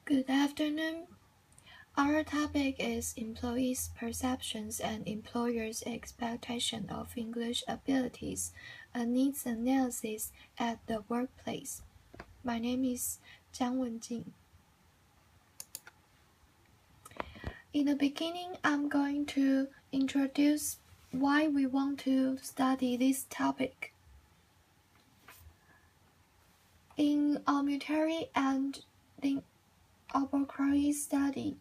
Good afternoon. Our topic is employees' perceptions and employers' expectation of English abilities, a needs analysis at the workplace. My name is Jiang Wenjing. In the beginning, I'm going to introduce why we want to study this topic. In our military and the Abercrombie study,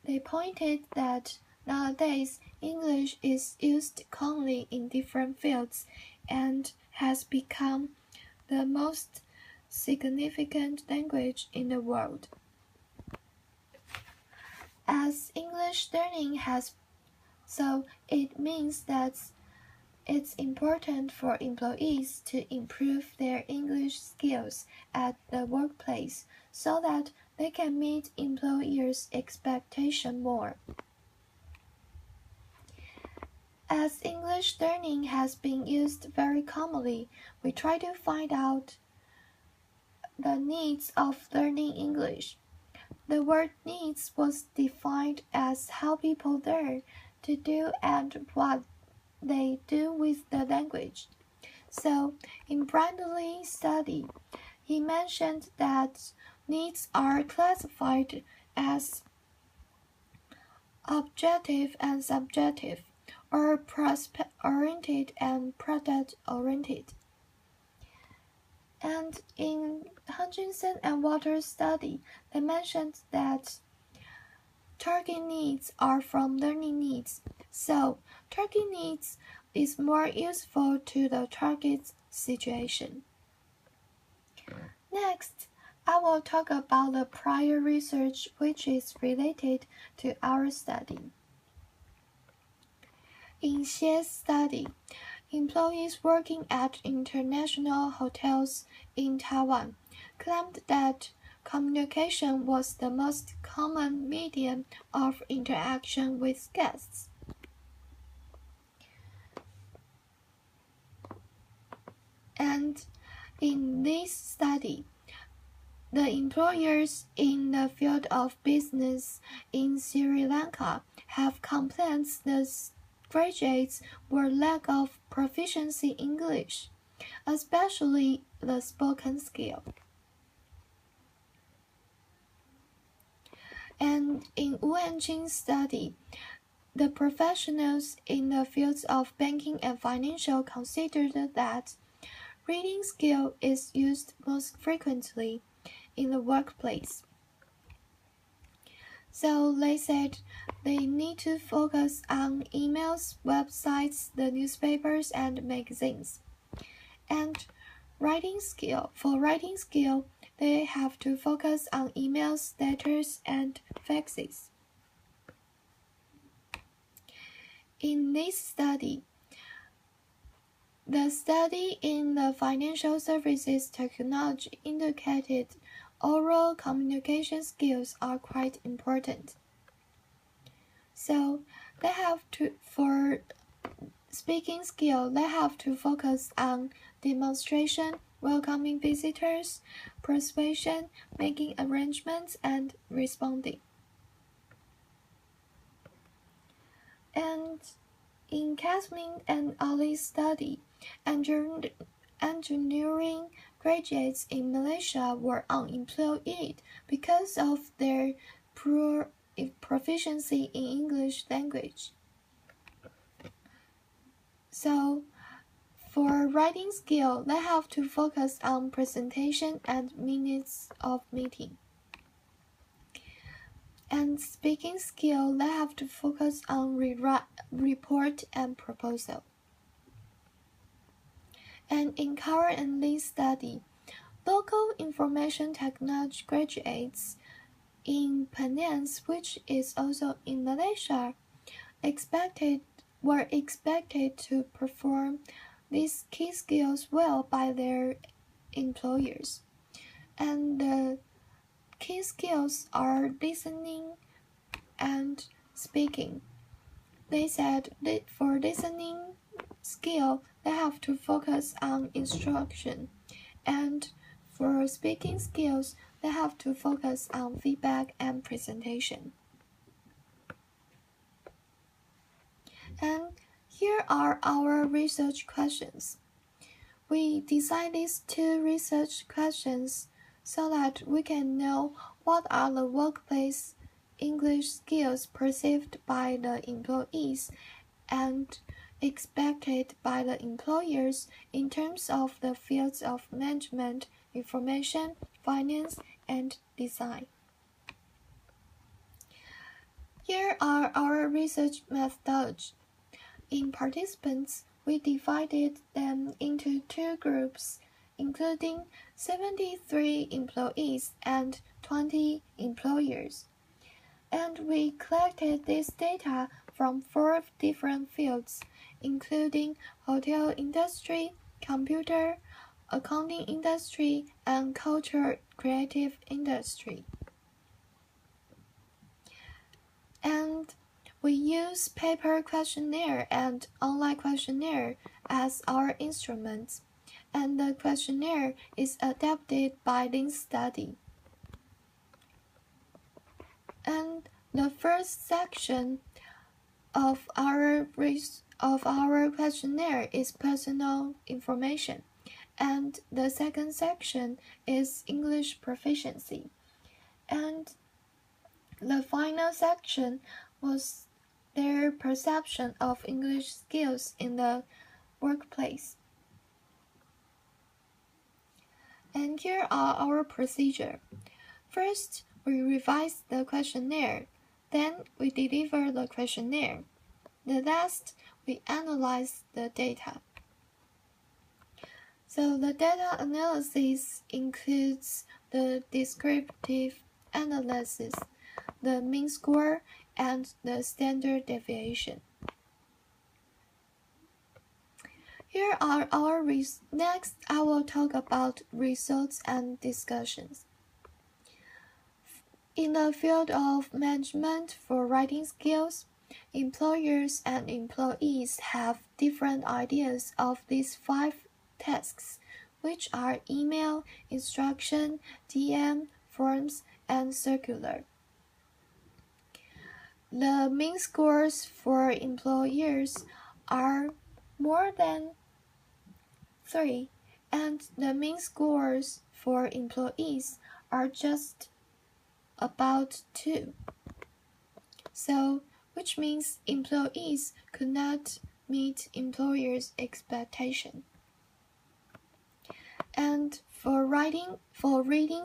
they pointed that nowadays English is used commonly in different fields and has become the most significant language in the world. As English learning so it means that it's important for employees to improve their English skills at the workplace so that they can meet employers' expectation more. As English learning has been used very commonly, we try to find out the needs of learning English. The word needs was defined as how people learn to do and what they do with the language. So, in Bradley's study, he mentioned that needs are classified as objective and subjective, or prospect-oriented and product-oriented. And in Hutchinson and Waters' study, they mentioned that target needs are from learning needs. So, target needs is more useful to the target situation. Next, I will talk about the prior research which is related to our study. In Xie's study, employees working at international hotels in Taiwan claimed that communication was the most common medium of interaction with guests. And in this study, the employers in the field of business in Sri Lanka have complaints that graduates were lack of proficiency in English, especially the spoken skill. And in Wu and Qing's study, the professionals in the fields of banking and financial considered that reading skill is used most frequently in the workplace. So they said they need to focus on emails, websites, the newspapers, and magazines. And for writing skill, they have to focus on emails, letters, and faxes. In this study, the study in the financial services technology indicated oral communication skills are quite important. So for speaking skill, they have to focus on demonstration, welcoming visitors, persuasion, making arrangements, and responding. And in Kathleen and Ali's study, engineering graduates in Malaysia were unemployed because of their poor proficiency in English language. So, for writing skill, they have to focus on presentation and minutes of meeting. And speaking skill, they have to focus on report and proposal. And in Carr and Lee's study, local information technology graduates in Penang, which is also in Malaysia, were expected to perform these key skills well by their employers. And the key skills are listening and speaking. They said that for listening skill, they have to focus on instruction, and for speaking skills, They have to focus on feedback and presentation. And here are our research questions. We designed these 2 research questions so that we can know what are the workplace English skills perceived by the employees and expected by the employers in terms of the fields of management, information, finance, and design. Here are our research methods. In participants, we divided them into 2 groups, including 73 employees and 20 employers. And we collected this data from 4 different fields, including hotel industry, computer, accounting industry, and culture creative industry. And we use paper questionnaire and online questionnaire as our instruments, and the questionnaire is adapted by this study. And the first section of our questionnaire is personal information, and the second section is English proficiency. And the final section was their perception of English skills in the workplace. And here are our procedure. First, we revise the questionnaire. Then we deliver the questionnaire. The last, we analyze the data. So the data analysis includes the descriptive analysis, the mean score, and the standard deviation. Here are our next I will talk about results and discussions. In the field of management for writing skills, employers and employees have different ideas of these 5 tasks, which are email, instruction, DM, forms, and circular. The mean scores for employers are more than 3, and the mean scores for employees are just about 2. So, which means employees could not meet employers' expectation. And for reading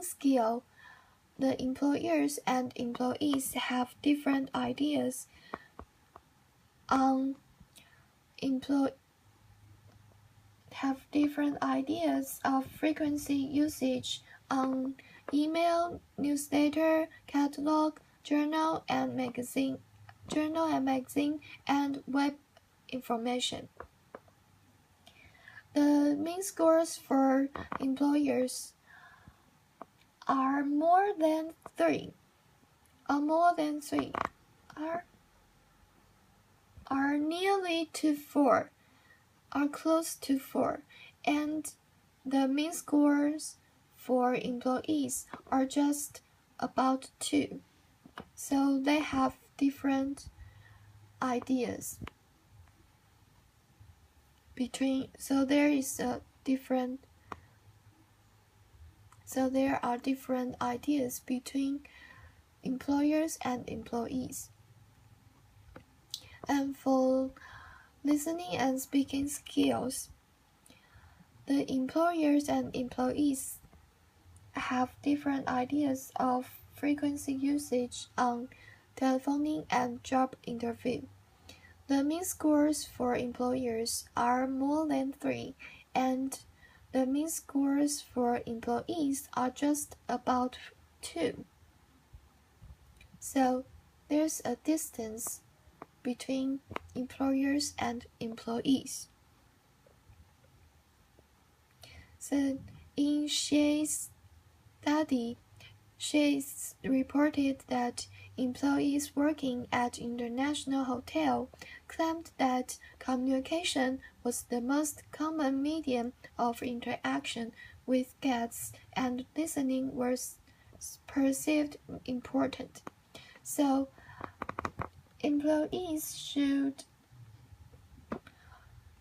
skill, the employers and employees have different ideas of frequency usage on email, newsletter, catalog, journal and magazine, and web information. The mean scores for employers are more than 3, are nearly to 4, are close to 4, and the mean scores for employees are just about 2. So they have different ideas there are different ideas between employers and employees. And for listening and speaking skills, the employers and employees have different ideas of frequency usage on telephoning and job interview. The mean scores for employers are more than 3, and the mean scores for employees are just about 2. So there's a distance between employers and employees. So in Shea's study, Shea's reported that employees working at international hotel claimed that communication was the most common medium of interaction with guests, and listening was perceived important. So, employees should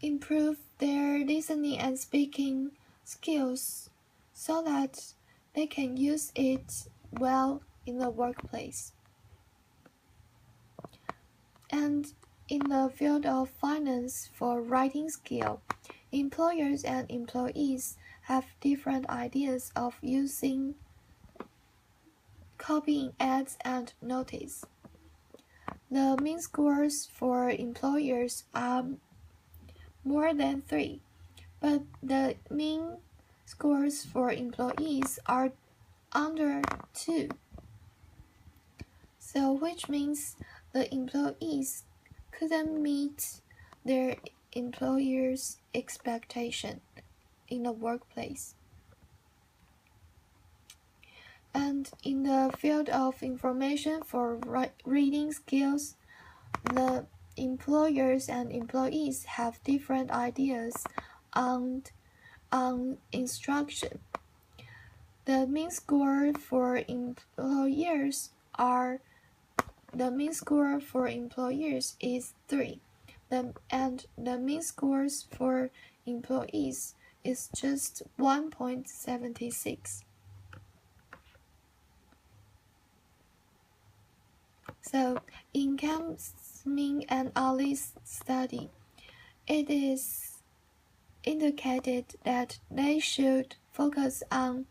improve their listening and speaking skills so that they can use it well in the workplace. And in the field of finance for writing skill, employers and employees have different ideas of using copying ads and notice. The mean scores for employers are more than 3, but the mean scores for employees are under 2. So which means the employees couldn't meet their employer's expectation in the workplace. And in the field of information for reading skills, the employers and employees have different ideas on instruction. The mean score for employers is 3, and the mean scores for employees is just 1.76. So, in Cam's and Ali's study, it is indicated that they should focus on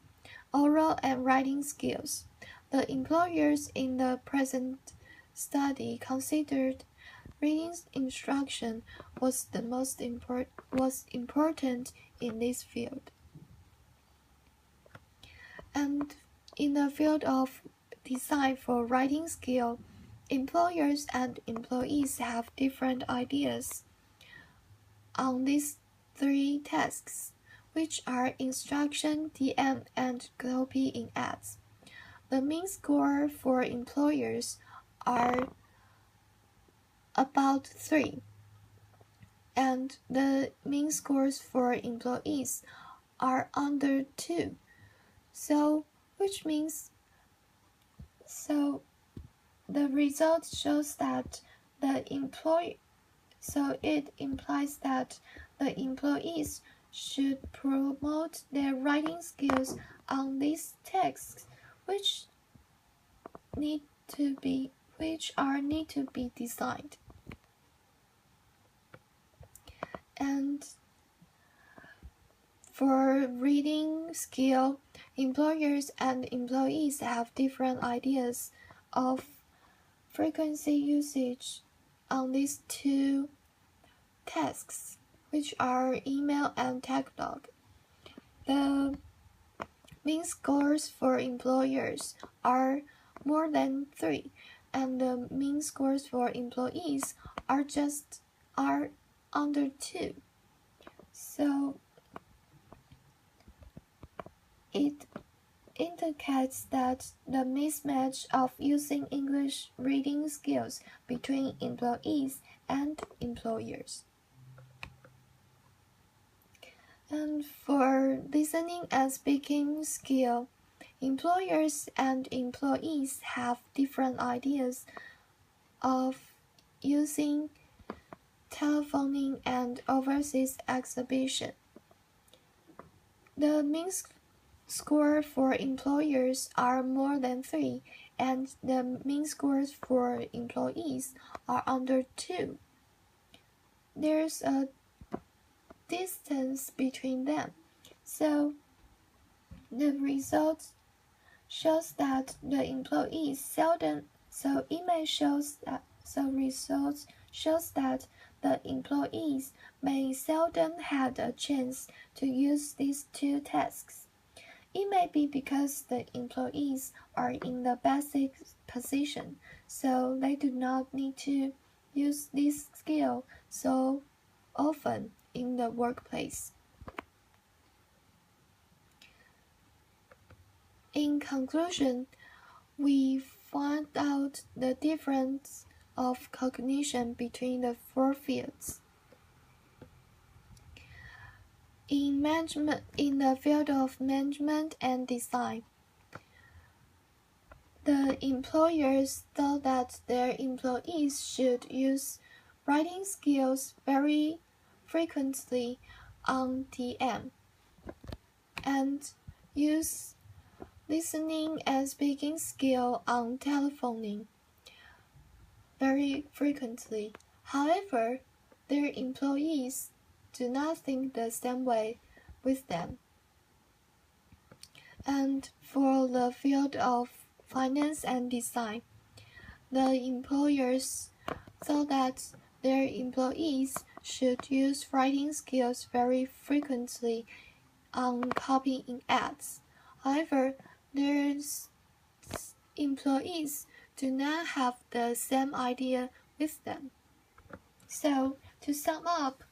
oral and writing skills. The employers in the present study considered reading instruction was the most important in this field. And in the field of design for writing skill, employers and employees have different ideas on these 3 tasks, which are instruction, DM, and copy in ads. The mean score for employers are about 3, and the mean scores for employees are under 2. So the result shows that it implies that the employees should promote their writing skills on these texts, which need to be designed. And for reading skill, employers and employees have different ideas of frequency usage on these 2 tasks, which are email and technolog. The mean scores for employers are more than 3, and the mean scores for employees are under 2. So it indicates that the mismatch of using English reading skills between employees and employers. And for listening and speaking skill, employers and employees have different ideas of using telephoning and overseas exhibition. The mean score for employers are more than 3, and the mean scores for employees are under 2. There's a distance between them. So the result shows that the employees the employees may seldom had a chance to use these 2 tasks. It may be because the employees are in the basic position, so they do not need to use this skill so often in the workplace. In conclusion, we find out the difference of cognition between the 4 fields. In the field of management and design, employers thought that their employees should use writing skills very frequently on DM and use listening and speaking skill on telephoning very frequently. However, their employees do not think the same way with them. And for the field of finance and design, the employers thought that their employees should use writing skills very frequently on copying ads. However, their employees do not have the same idea with them. So, to sum up,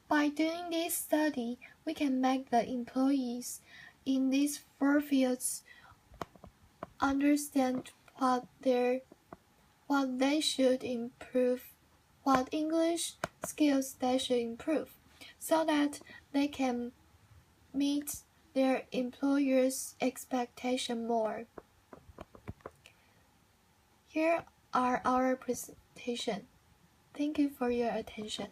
by doing this study, we can make the employees in these four fields understand what they should improve, what English skills they should improve, so that they can meet their employer's expectation more. Here are our presentation. Thank you for your attention.